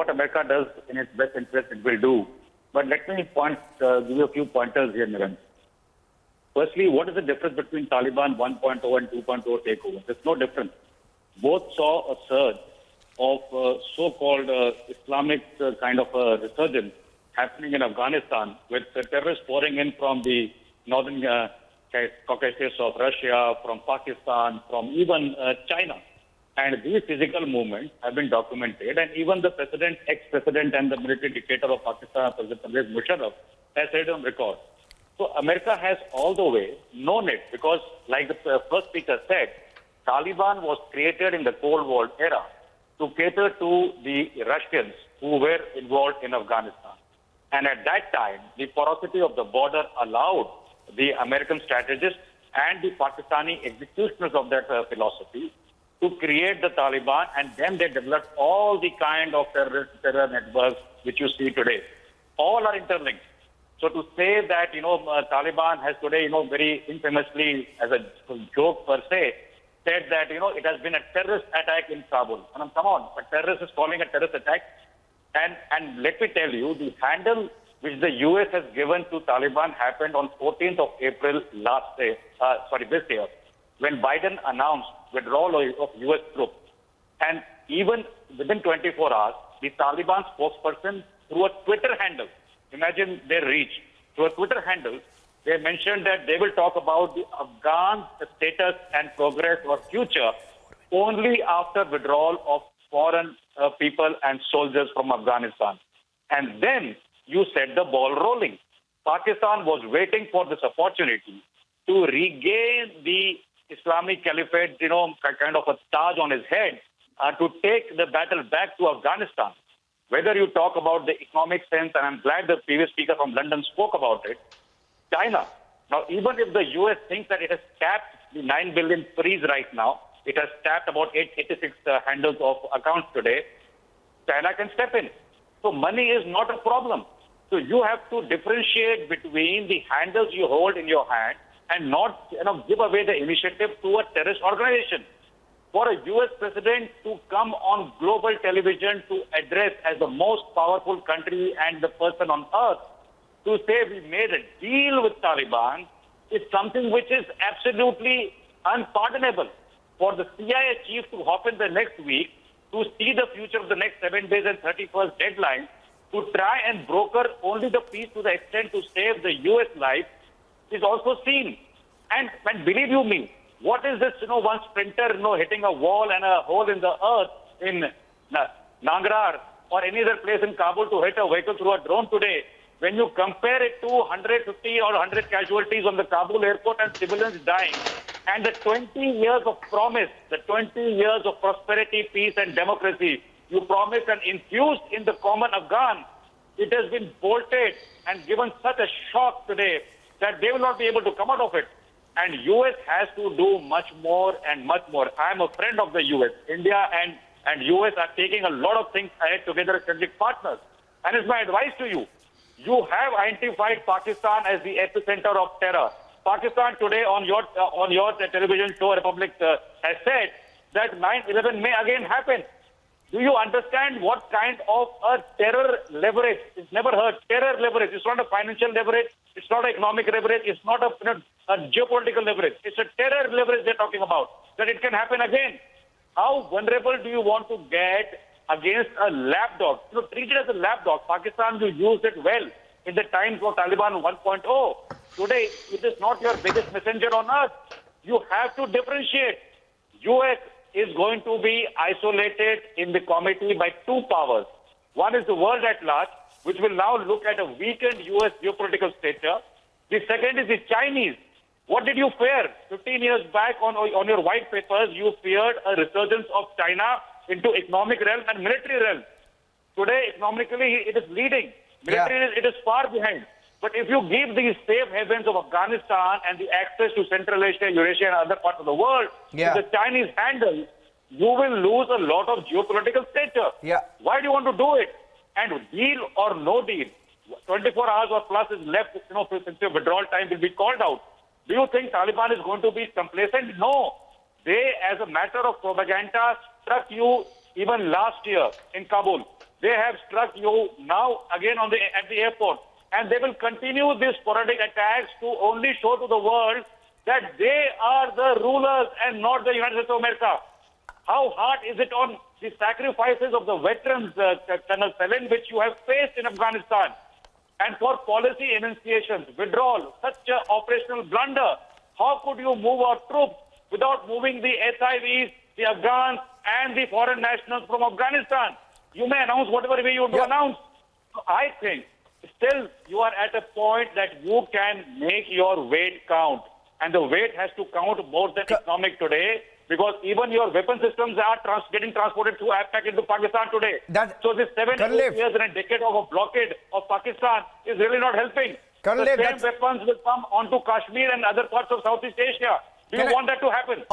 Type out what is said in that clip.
what America does in its best interest, it will do. But let me give you a few pointers here, Niran. Firstly, what is the difference between Taliban 1.0 and 2.0 takeover? There's no difference. Both saw a surge of so-called Islamic kind of resurgence happening in Afghanistan, with terrorists pouring in from the northern Caucasus of Russia, from Pakistan, from even China. And these physical movements have been documented, and even the ex-president and the military dictator of Pakistan, President Pervez Musharraf, has said on record. So America has all the way known it, because like the first speaker said, Taliban was created in the Cold War era to cater to the Russians who were involved in Afghanistan. And at that time, the porosity of the border allowed the American strategists and the Pakistani executioners of that philosophy to create the Taliban, and then they developed all the kind of terror networks which you see today. All are interlinked. So to say that, Taliban has today, very infamously, as a joke per se, said that, it has been a terrorist attack in Kabul. And come on, a terrorist is calling a terrorist attack. And let me tell you, the handle which the U.S. has given to Taliban happened on 14th of April this year, when Biden announced withdrawal of U.S. troops. And even within 24 hours, the Taliban spokesperson, through a Twitter handle, imagine their reach, through a Twitter handle, they mentioned that they will talk about the Afghan status and progress or future only after withdrawal of foreign people and soldiers from Afghanistan. And then you set the ball rolling. Pakistan was waiting for this opportunity to regain the Islamic Caliphate, kind of a taj on his head, to take the battle back to Afghanistan. Whether you talk about the economic sense, and I'm glad the previous speaker from London spoke about it, China. Now, even if the U.S. thinks that it has tapped the 9 billion freeze right now, it has tapped about 886 handles of accounts today, China can step in. So money is not a problem. So you have to differentiate between the handles you hold in your hand and not give away the initiative to a terrorist organization. For a U.S. president to come on global television to address as the most powerful country and the person on earth, to say we made a deal with Taliban, is something which is absolutely unpardonable. For the CIA chief to hop in the next week, to see the future of the next 7 days and 31st deadline, to try and broker only the peace to the extent to save the U.S. life, is also seen. And believe you me, what is this, one sprinter, hitting a wall and a hole in the earth in Nangrar or any other place in Kabul to hit a vehicle through a drone today? When you compare it to 150 or 100 casualties on the Kabul airport and civilians dying, and the 20 years of promise, the 20 years of prosperity, peace and democracy you promised and infused in the common Afghan, it has been bolted and given such a shock today that they will not be able to come out of it. And U.S. has to do much more and much more. I am a friend of the U.S. India and U.S. are taking a lot of things ahead together as strategic partners. And it's my advice to you. You have identified Pakistan as the epicenter of terror. Pakistan today on your television show, Republic, has said that 9/11 may again happen. Do you understand what kind of a terror leverage? It's never heard. Terror leverage. It's not a financial leverage. It's not an economic leverage. It's not a geopolitical leverage. It's a terror leverage they're talking about, that it can happen again. How vulnerable do you want to get against a lapdog? Treat it as a lapdog. Pakistan, you used it well in the times of Taliban 1.0. Today, it is not your biggest messenger on earth. You have to differentiate. U.S. is going to be isolated in the committee by two powers. One is the world at large, which will now look at a weakened U.S. geopolitical stature. The second is the Chinese. What did you fear? 15 years back on your white papers, you feared a resurgence of China into economic realm and military realm. Today, economically, it is leading. Militarily, it is far behind. But if you give these safe havens of Afghanistan and the access to Central Asia, Eurasia, and other parts of the world to the Chinese handle, you will lose a lot of geopolitical stature. Why do you want to do it? And deal or no deal, 24 hours or plus is left, since your withdrawal time will be called out. Do you think Taliban is going to be complacent? No. They, as a matter of propaganda, struck you even last year in Kabul. They have struck you now again at the airport. And they will continue these sporadic attacks to only show to the world that they are the rulers and not the United States of America. How hard is it on the sacrifices of the veterans, Colonel Selen, which you have faced in Afghanistan? And for policy enunciations, withdrawal, such an operational blunder, how could you move our troops without moving the SIVs, the Afghans, and the foreign nationals from Afghanistan? You may announce whatever way you want to announce. So I think still you are at a point that you can make your weight count. And the weight has to count more than economic today, because even your weapon systems are getting transported through APAC into Pakistan today. So this 7 years and a decade of a blockade of Pakistan is really not helping. The same weapons will come onto Kashmir and other parts of Southeast Asia. Do you want that to happen?